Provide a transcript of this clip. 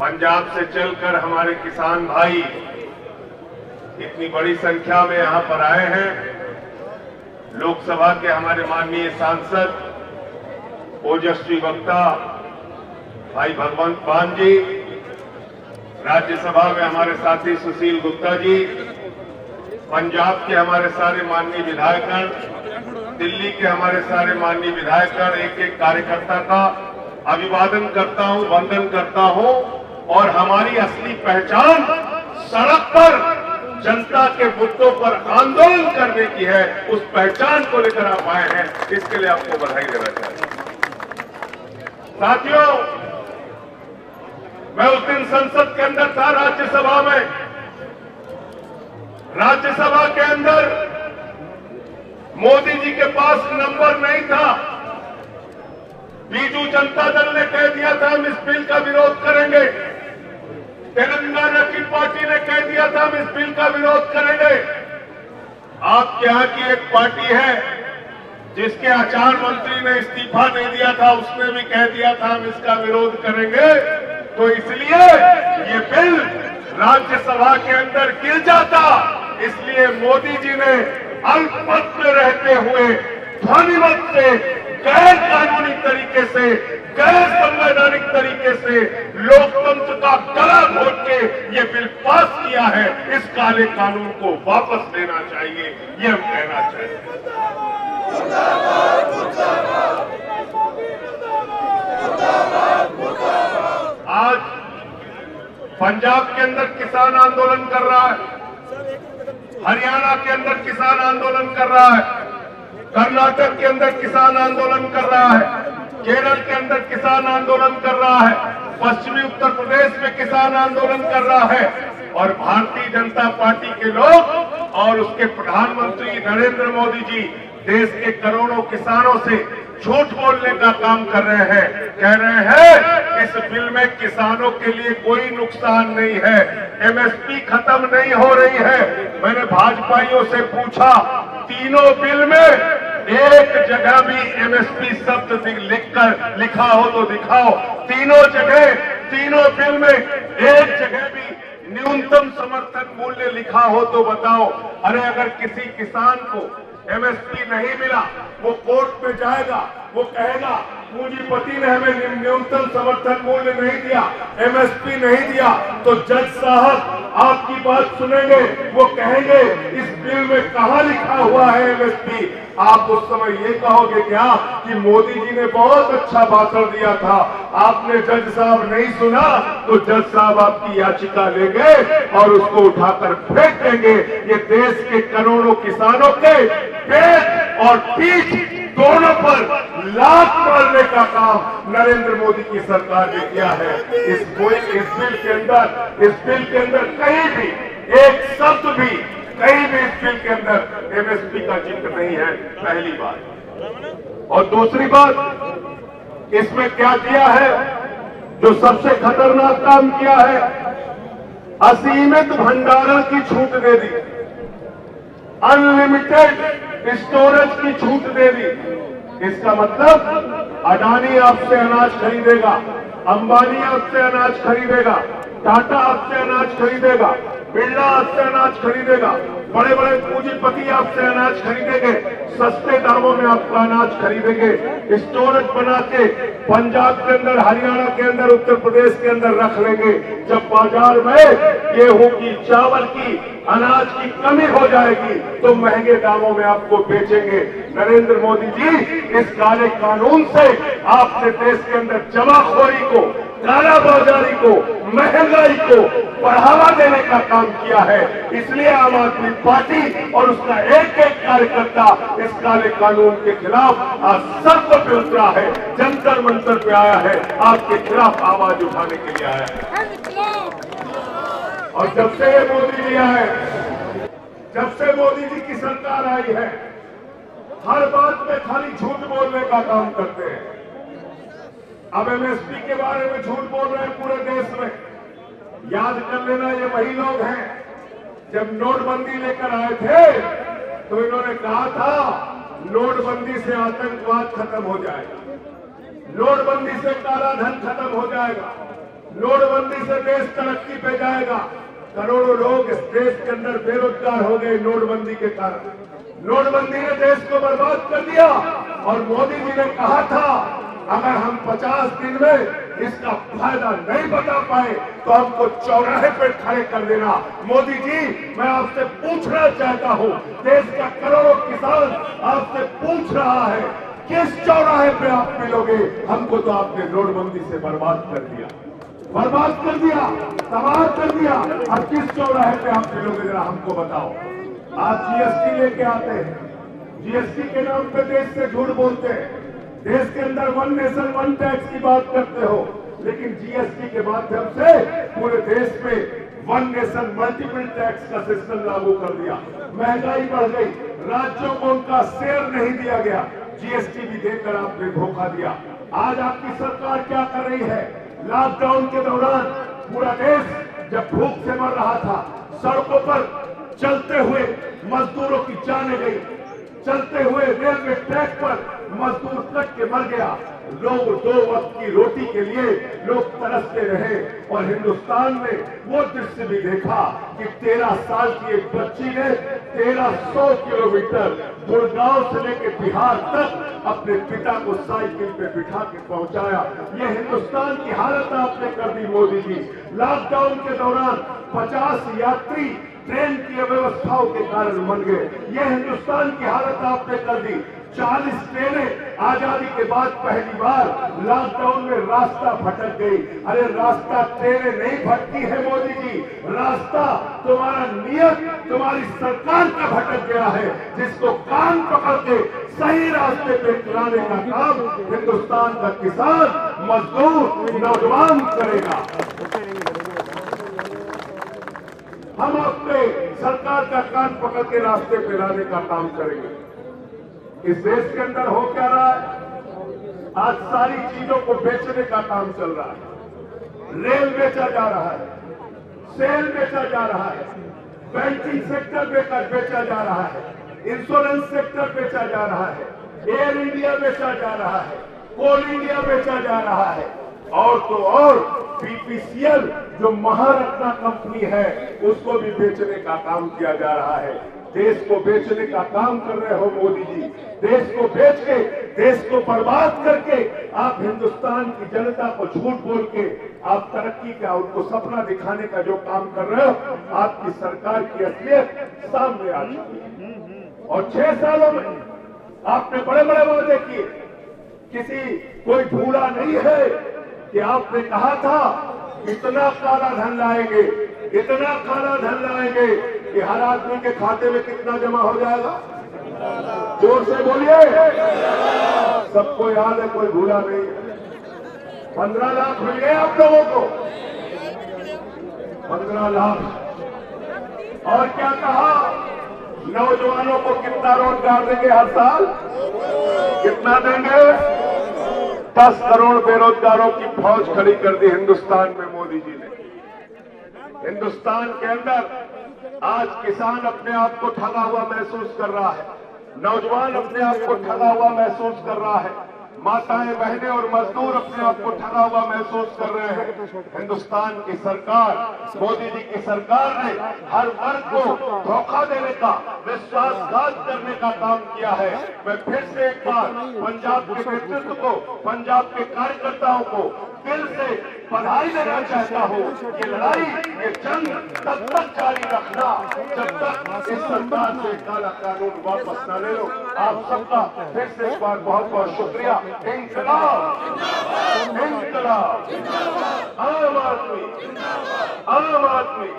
पंजाब से चलकर हमारे किसान भाई इतनी बड़ी संख्या में यहां पर आए हैं। लोकसभा के हमारे माननीय सांसद ओजस्वी वक्ता भाई भगवंत मान जी, राज्यसभा में हमारे साथी सुशील गुप्ता जी, पंजाब के हमारे सारे माननीय विधायकगण, दिल्ली के हमारे सारे माननीय विधायकगण, एक एक कार्यकर्ता का अभिवादन करता हूं, वंदन करता हूं। और हमारी असली पहचान सड़क पर जनता के मुद्दों पर आंदोलन करने की है। उस पहचान को लेकर आप आए हैं, इसके लिए आपको बधाई देना चाहता हूं। साथियों, मैं उस दिन संसद के अंदर था, राज्यसभा में। राज्यसभा के अंदर मोदी जी के पास नंबर नहीं था। बीजू जनता दल ने कह दिया था हम इस बिल का विरोध करेंगे। तेलंगाना की पार्टी ने कह दिया था हम इस बिल का विरोध करेंगे। आपके यहां की एक पार्टी है जिसके आचार मंत्री ने इस्तीफा नहीं दिया था, उसने भी कह दिया था हम इसका विरोध करेंगे। तो इसलिए ये बिल राज्यसभा के अंदर गिर जाता, इसलिए मोदी जी ने अल्पमत में रहते हुए ध्वनिमत से, गैर कानूनी तरीके से, गैर संवैधानिक तरीके से लोकतंत्र का गला घोट के ये बिल पास किया है। इस काले कानून को वापस लेना चाहिए, ये हम कहना चाहते हैं। आज पंजाब के अंदर किसान आंदोलन कर रहा है, हरियाणा के अंदर किसान आंदोलन कर रहा है, कर्नाटक के अंदर किसान आंदोलन कर रहा है, केरल के अंदर किसान आंदोलन कर रहा है, पश्चिमी उत्तर प्रदेश में किसान आंदोलन कर रहा है। और भारतीय जनता पार्टी के लोग और उसके प्रधानमंत्री नरेंद्र मोदी जी देश के करोड़ों किसानों से झूठ बोलने का काम कर रहे हैं। कह रहे हैं इस बिल में किसानों के लिए कोई नुकसान नहीं है, एमएसपी खत्म नहीं हो रही है। मैंने भाजपाइयों से पूछा, तीनों बिल में एक जगह भी एमएसपी शब्द लिखा हो तो दिखाओ। तीनों जगह, तीनों बिल में एक जगह भी न्यूनतम समर्थन मूल्य लिखा हो तो बताओ। अरे अगर किसी किसान को एमएसपी नहीं मिला, वो कोर्ट में जाएगा, वो कहेगा पूंजीपति ने हमें न्यूनतम समर्थन मूल्य नहीं दिया, एमएसपी नहीं दिया, तो जज साहब आपकी बात सुनेंगे, वो कहेंगे इस बिल में कहां लिखा हुआ है एमएसपी। आप उस समय ये कहोगे क्या कि मोदी जी ने बहुत अच्छा भाषण दिया था, आपने जज साहब नहीं सुना, तो जज साहब आपकी याचिका लेंगे और उसको उठाकर फेंक देंगे। ये देश के करोड़ों किसानों के पेट और पीठ दोनों पर लात मारने का काम नरेंद्र मोदी की सरकार ने किया है। इस बिल के अंदर कहीं भी एक शब्द भी, कहीं भी इस बिल के अंदर एमएसपी का जिक्र नहीं है, पहली बात। और दूसरी बात, इसमें क्या किया है, जो सबसे खतरनाक काम किया है, असीमित भंडारण की छूट दे दी, अनलिमिटेड स्टोरेज की छूट दे दी। इसका मतलब अडानी आपसे अनाज खरीदेगा, अंबानी आपसे अनाज खरीदेगा, टाटा आपसे अनाज खरीदेगा, बिरला आपसे अनाज खरीदेगा, बड़े बड़े पूंजीपति आपसे अनाज खरीदेंगे, सस्ते दामों में आपका अनाज खरीदेंगे, स्टोरेज बना के पंजाब के अंदर, हरियाणा के अंदर, उत्तर प्रदेश के अंदर रख लेंगे। जब बाजार में गेहूं की, चावल की, अनाज की कमी हो जाएगी तो महंगे दामों में आपको बेचेंगे। नरेंद्र मोदी जी, इस काले कानून से आपने देश के अंदर जमाखोरी को, कालाबाजारी को, महंगाई को बढ़ावा देने का काम किया है। इसलिए आम आदमी पार्टी और उसका एक एक कार्यकर्ता इस काले कानून के खिलाफ आज सड़कों पे उतरा है, जंतर मंतर पे आया है, आपके खिलाफ आवाज उठाने के लिए आया है। और जब से मोदी जी आए, जब से मोदी जी की सरकार आई है, हर बात में खाली झूठ बोलने का काम करते हैं। अब एमएसपी के बारे में झूठ बोल रहे हैं पूरे देश में। याद कर लेना, ये वही लोग हैं जब नोटबंदी लेकर आए थे तो इन्होंने कहा था नोटबंदी से आतंकवाद खत्म हो जाएगा, नोटबंदी से काला धन खत्म हो जाएगा, नोटबंदी से देश तरक्की पे जाएगा। करोड़ों लोग इस देश के अंदर बेरोजगार हो गए नोटबंदी के कारण। नोटबंदी ने देश को बर्बाद कर दिया और मोदी जी ने कहा था अगर हम 50 दिन में इसका फायदा नहीं बता पाए तो हमको चौराहे पे खड़े कर देना। मोदी जी, मैं आपसे पूछना चाहता हूं, देश का करोड़ों किसान आपसे पूछ रहा है किस चौराहे पे आप मिलोगे? हमको तो आपने नोटबंदी से बर्बाद कर दिया, तबाह कर दिया। अब किस चौराहे पे आप मिलोगे जरा हमको बताओ। आप जीएसटी लेके आते हैं, जीएसटी के नाम पे देश से झूठ बोलते हैं, देश के अंदर वन नेशन वन टैक्स की बात करते हो, लेकिन जीएसटी के माध्यम से पूरे देश में वन नेशन मल्टीपल टैक्स का सिस्टम लागू कर दिया। महंगाई बढ़ गई, राज्यों को उनका शेयर नहीं दिया गया, जीएसटी भी देकर आपने धोखा दिया। आज आपकी सरकार क्या कर रही है? लॉकडाउन के दौरान पूरा देश जब भूख से मर रहा था, सड़कों पर चलते हुए मजदूरों की जानें गई, चलते हुए रेलवे ट्रैक पर मजदूर कट के मर गया। लोग 2 वक्त की रोटी के लिए लोग तरसते रहे और हिंदुस्तान में वो दृश्य भी देखा कि 13 साल की एक बच्ची ने 1300 किलोमीटर गुड़गांव से लेकर बिहार तक अपने पिता को साइकिल पे बिठा के पहुंचाया। ये हिंदुस्तान की हालत आपने कर दी मोदी जी। लॉकडाउन के दौरान 50 यात्री ट्रेन की अव्यवस्थाओं के कारण मर गए। यह हिंदुस्तान की हालत आपने कर दी। 40 ट्रेनें आजादी के बाद पहली बार लॉकडाउन में रास्ता भटक गई। अरे रास्ता ट्रेनें नहीं भटकी है मोदी जी, रास्ता तुम्हारा नियत, तुम्हारी सरकार का भटक गया है, जिसको कान पकड़ के सही रास्ते पे लाने का काम हिंदुस्तान का किसान, मजदूर, नौजवान करेगा। हम अपने सरकार का कान पकड़ के रास्ते पे लाने का काम करेंगे। इस देश के अंदर हो क्या रहा है? आज सारी चीजों को बेचने का काम चल रहा है। रेल बेचा जा रहा है, सेल बेचा जा रहा है, बैंकिंग सेक्टर बेचा जा रहा है, इंश्योरेंस सेक्टर बेचा जा रहा है, एयर इंडिया बेचा जा रहा है, कोल इंडिया बेचा जा रहा है, और तो और बीपीसीएल जो महारत्ना कंपनी है उसको भी बेचने का काम किया जा रहा है। देश को बेचने का काम कर रहे हो मोदी जी। देश को बेच के, देश को बर्बाद करके आप हिंदुस्तान की जनता को झूठ बोल के आप तरक्की का, उनको सपना दिखाने का जो काम कर रहे हो, आपकी सरकार की असलियत सामने आ चुकी है। और 6 सालों में आपने बड़े बड़े वादे किए। कोई भूला नहीं है कि आपने कहा था इतना काला धन लाएंगे, इतना काला धन लाएंगे कि हर आदमी के खाते में कितना जमा हो जाएगा? जोर से बोलिए। सबको याद है, कोई भूला नहीं। 15 लाख मिल गए आप लोगों को, 15 लाख। और क्या कहा? नौजवानों को कितना रोजगार देंगे हर साल? कितना देंगे? 10 करोड़ बेरोजगारों की फौज खड़ी कर दी हिंदुस्तान में मोदी जी ने। हिंदुस्तान के अंदर आज किसान अपने आप को ठगा हुआ महसूस कर रहा है, नौजवान अपने आप को ठगा हुआ महसूस कर रहा है, माताएं, बहनें और मजदूर अपने आप को ठगा हुआ महसूस कर रहे हैं। हिंदुस्तान की सरकार, मोदी जी की सरकार ने हर वर्ग को धोखा देने का, विश्वासघात करने का काम किया है। मैं फिर से एक बार पंजाब के नेतृत्व को, पंजाब के कार्यकर्ताओं को दिल से बधाई देना चाहता हूँ। ये लड़ाई, ये जंग तब तक जारी रखना जब तक इस सरकार से काला कानून वापस न ले लो। आप सबका फिर से एक बार बहुत बहुत शुक्रिया। इंकलाब, इंकलाब, आम आदमी, आम आदमी।